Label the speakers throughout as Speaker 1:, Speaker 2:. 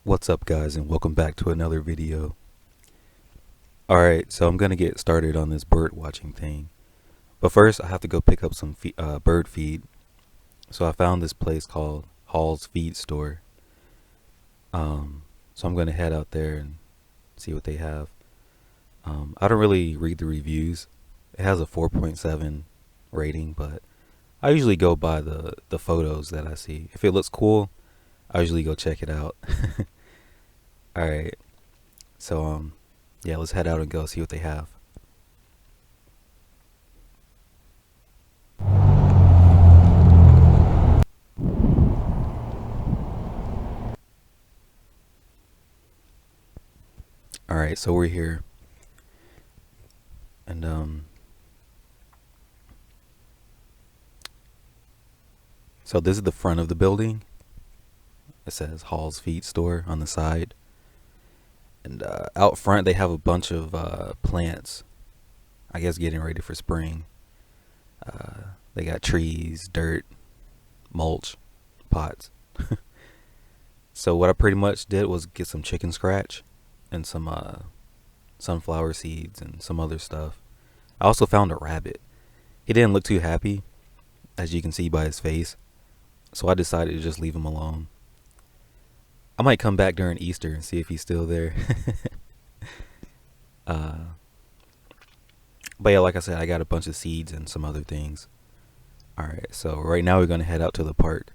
Speaker 1: What's up guys, and welcome back to another video. Alright, so I'm gonna get started on this bird watching thing, but first I have to go pick up some bird feed. So I found this place called Hall's Feed Store. So I'm gonna head out there and see what they have. I don't really read the reviews. It has a 4.7 rating, but I usually go by the photos that I see. If it looks cool, I usually go check it out. Alright, so yeah, let's head out and go see what they have. Alright, so we're here. And so this is the front of the building. It says Hall's Feed Store on the side. And out front they have a bunch of plants, I guess getting ready for spring. They got trees, dirt, mulch, pots. So what I pretty much did was get some chicken scratch and some sunflower seeds and some other stuff. I also found a rabbit. He didn't look too happy, as you can see by his face, so I decided to just leave him alone. I might come back during Easter and see if he's still there. But yeah, like I said, I got a bunch of seeds and some other things. Alright, so right now we're going to head out to the park.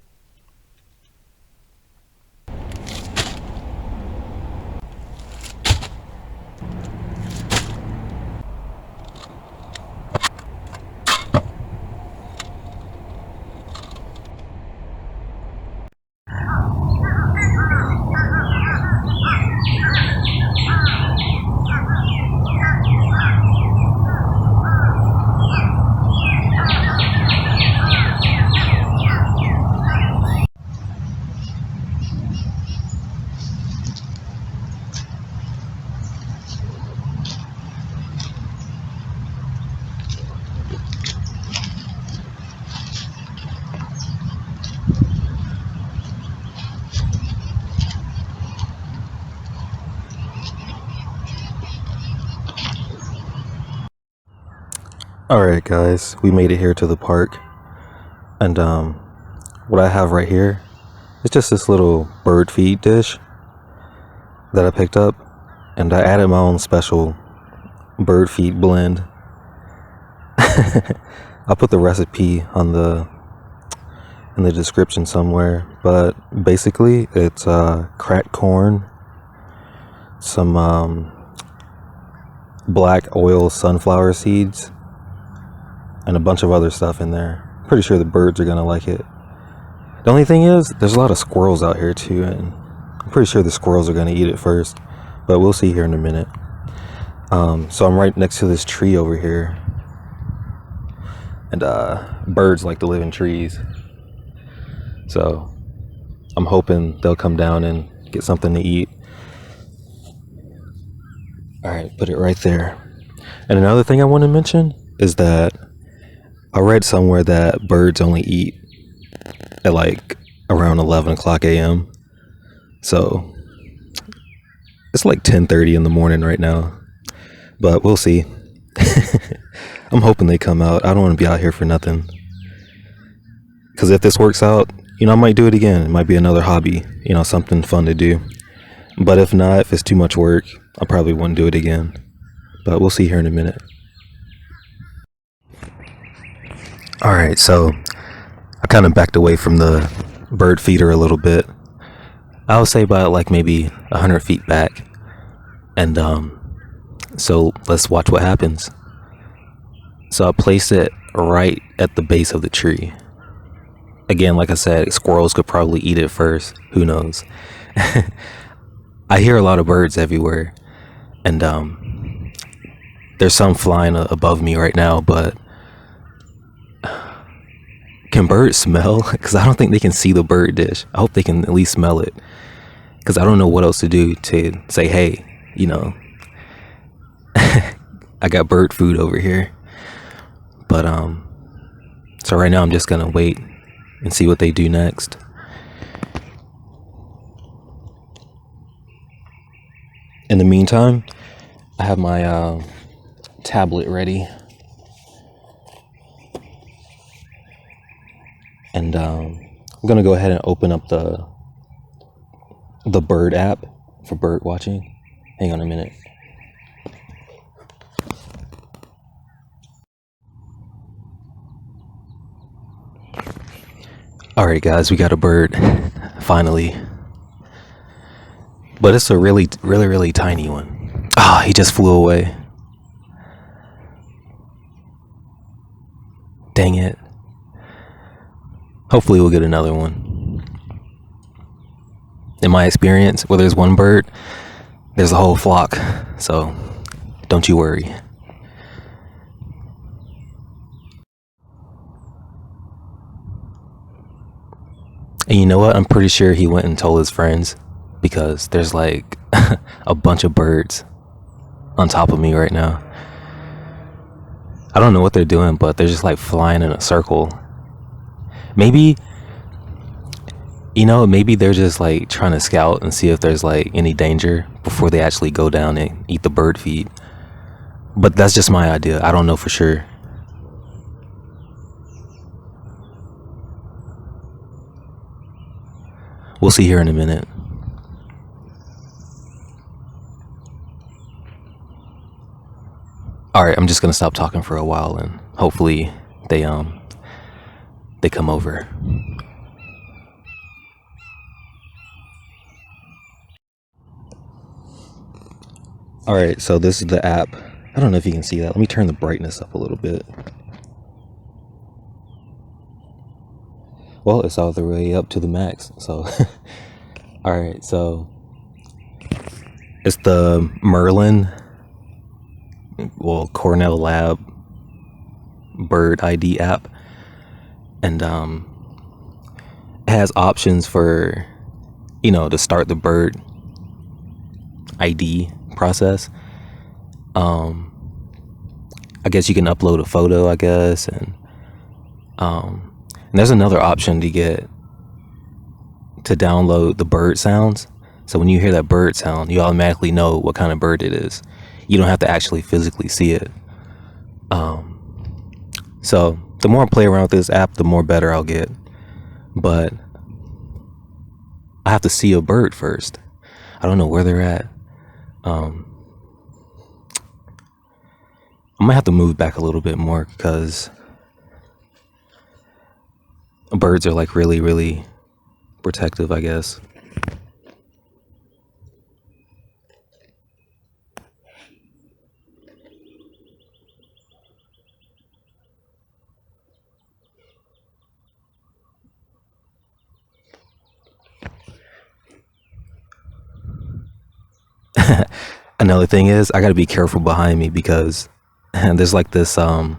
Speaker 1: Alright guys, we made it here to the park. And what I have right here is just this little bird feed dish that I picked up, and I added my own special bird feed blend. I'll put the recipe on in the description somewhere, but basically it's cracked corn, some black oil sunflower seeds, and a bunch of other stuff in there. Pretty sure the birds are gonna like it. The only thing is, there's a lot of squirrels out here too, and I'm pretty sure the squirrels are gonna eat it first, but we'll see here in a minute. So I'm right next to this tree over here, and birds like to live in trees, so I'm hoping they'll come down and get something to eat. Alright, put it right there. And another thing I want to mention is that I read somewhere that birds only eat at like around 11 o'clock a.m. So it's like 10:30 in the morning right now, but we'll see. I'm hoping they come out. I don't want to be out here for nothing, because if this works out, I might do it again. It might be another hobby, something fun to do. But if not, if it's too much work, I probably wouldn't do it again, but we'll see here in a minute. Alright, so I kind of backed away from the bird feeder a little bit. I would say about like maybe 100 feet back. And so let's watch what happens. So I place it right at the base of the tree. Again, like I said, squirrels could probably eat it first. Who knows? I hear a lot of birds everywhere. And there's some flying above me right now, but can birds smell? Because I don't think they can see the bird dish. I hope they can at least smell it, because I don't know what else to do to say, hey, I got bird food over here. But so right now I'm just gonna wait and see what they do next. In the meantime, I have my tablet ready, and I'm gonna go ahead and open up the bird app for bird watching. Hang on a minute. Alright guys, we got a bird, finally. But it's a really tiny one. Ah, he just flew away. Dang it. Hopefully we'll get another one. In my experience, where there's one bird, there's a whole flock. So, don't you worry. And you know what? I'm pretty sure he went and told his friends, because there's like a bunch of birds on top of me right now. I don't know what they're doing, but they're just like flying in a circle. Maybe, maybe they're just like trying to scout and see if there's like any danger before they actually go down and eat the bird feed. But that's just my idea. I don't know for sure. We'll see here in a minute. Alright, I'm just gonna stop talking for a while and hopefully they come over. Alright, so this is the app. I don't know if you can see that. Let me turn the brightness up a little bit. Well, it's all the way up to the max, so alright, so it's the Merlin, Cornell Lab bird ID app, and it has options for to start the bird ID process. I guess you can upload a photo, I guess, and there's another option to download the bird sounds. So when you hear that bird sound, you automatically know what kind of bird it is. You don't have to actually physically see it. So the more I play around with this app, the more better I'll get. But I have to see a bird first. I don't know where they're at. I might have to move back a little bit more because birds are like really protective, I guess. Another thing is I gotta be careful behind me because there's like this I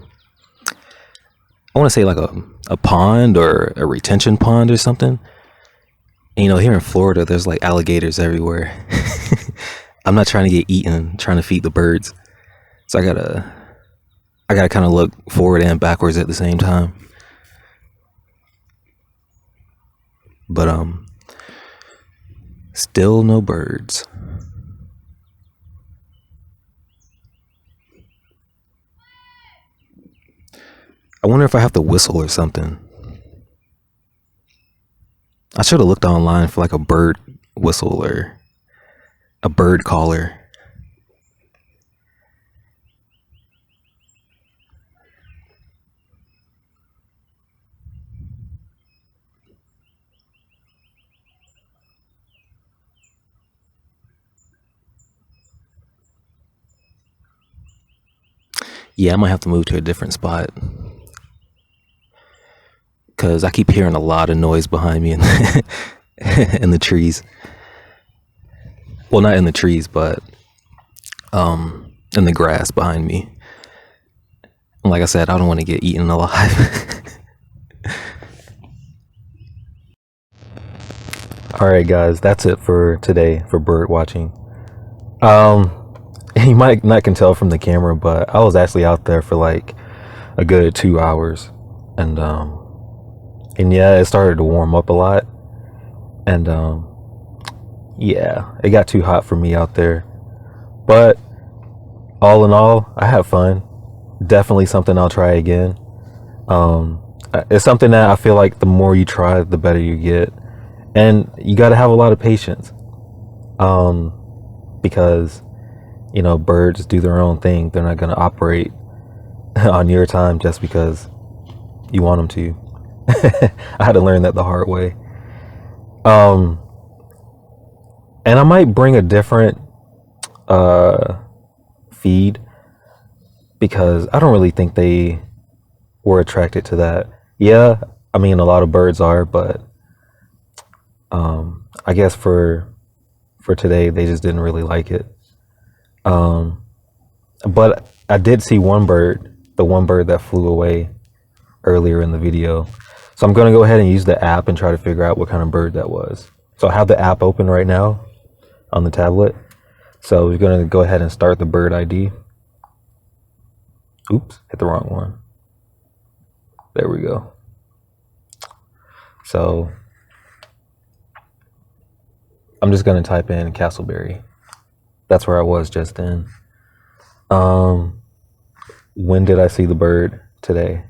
Speaker 1: want to say like a pond or a retention pond or something. And, here in Florida there's like alligators everywhere. I'm not trying to get eaten trying to feed the birds, so I gotta kind of look forward and backwards at the same time. But still no birds. I wonder if I have to whistle or something. I should have looked online for like a bird whistle or a bird caller. Yeah, I might have to move to a different spot because I keep hearing a lot of noise behind me in in the trees. Well, not in the trees, but in the grass behind me. And like I said, I don't want to get eaten alive. All right, guys, that's it for today for bird watching. You might not can tell from the camera, but I was actually out there for like a good 2 hours, and yeah, it started to warm up a lot, and yeah, it got too hot for me out there. But all in all, I have fun. Definitely something I'll try again. It's something that I feel like the more you try, the better you get. And you got to have a lot of patience. Because, you know, birds do their own thing. They're not going to operate on your time just because you want them to. I had to learn that the hard way. And I might bring a different feed because I don't really think they were attracted to that. Yeah, I mean a lot of birds are, but I guess for today they just didn't really like it. But I did see one bird, the one bird that flew away earlier in the video. So I'm going to go ahead and use the app and try to figure out what kind of bird that was. So I have the app open right now on the tablet. So we're going to go ahead and start the bird ID. Oops, hit the wrong one. There we go. So I'm just going to type in Castleberry. That's where I was just then. When did I see the bird? Today.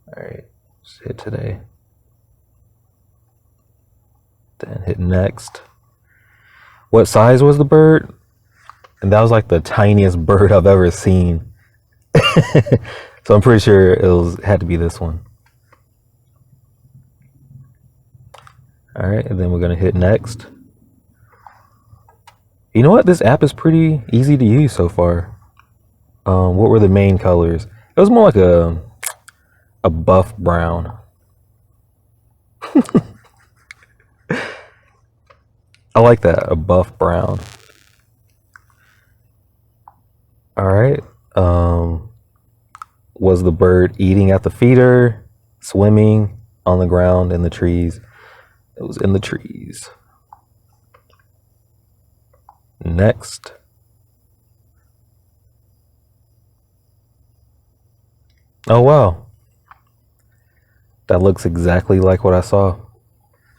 Speaker 1: All right, let's hit today. Then hit next. What size was the bird? And that was like the tiniest bird I've ever seen. So I'm pretty sure had to be this one. All right, and then we're gonna hit next. You know what? This app is pretty easy to use so far. What were the main colors? It was more like a buff brown. I like that, a buff brown. All right. Was the bird eating at the feeder, swimming on the ground, in the trees? It was in the trees. Next. Oh, wow. That looks exactly like what I saw.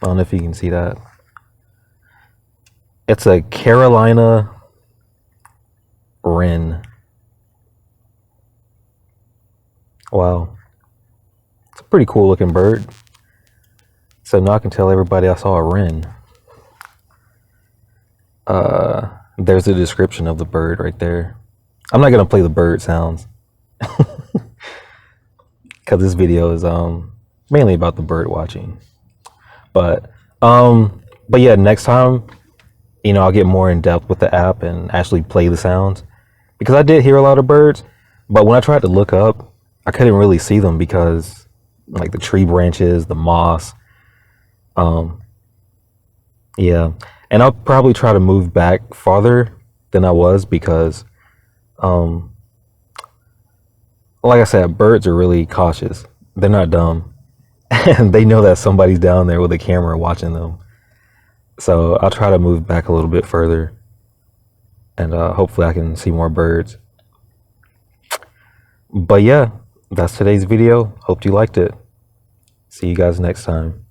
Speaker 1: I don't know if you can see that. It's a Carolina wren. Wow. It's a pretty cool looking bird. So now I can tell everybody I saw a wren. There's a description of the bird right there. I'm not gonna play the bird sounds because this video is mainly about the bird watching. But yeah, next time, you know, I'll get more in depth with the app and actually play the sounds, because I did hear a lot of birds, but when I tried to look up, I couldn't really see them because like the tree branches, the moss. Yeah. And I'll probably try to move back farther than I was because, like I said, birds are really cautious. They're not dumb. And they know that somebody's down there with a camera watching them. So I'll try to move back a little bit further. And hopefully I can see more birds. But yeah, that's today's video. Hope you liked it. See you guys next time.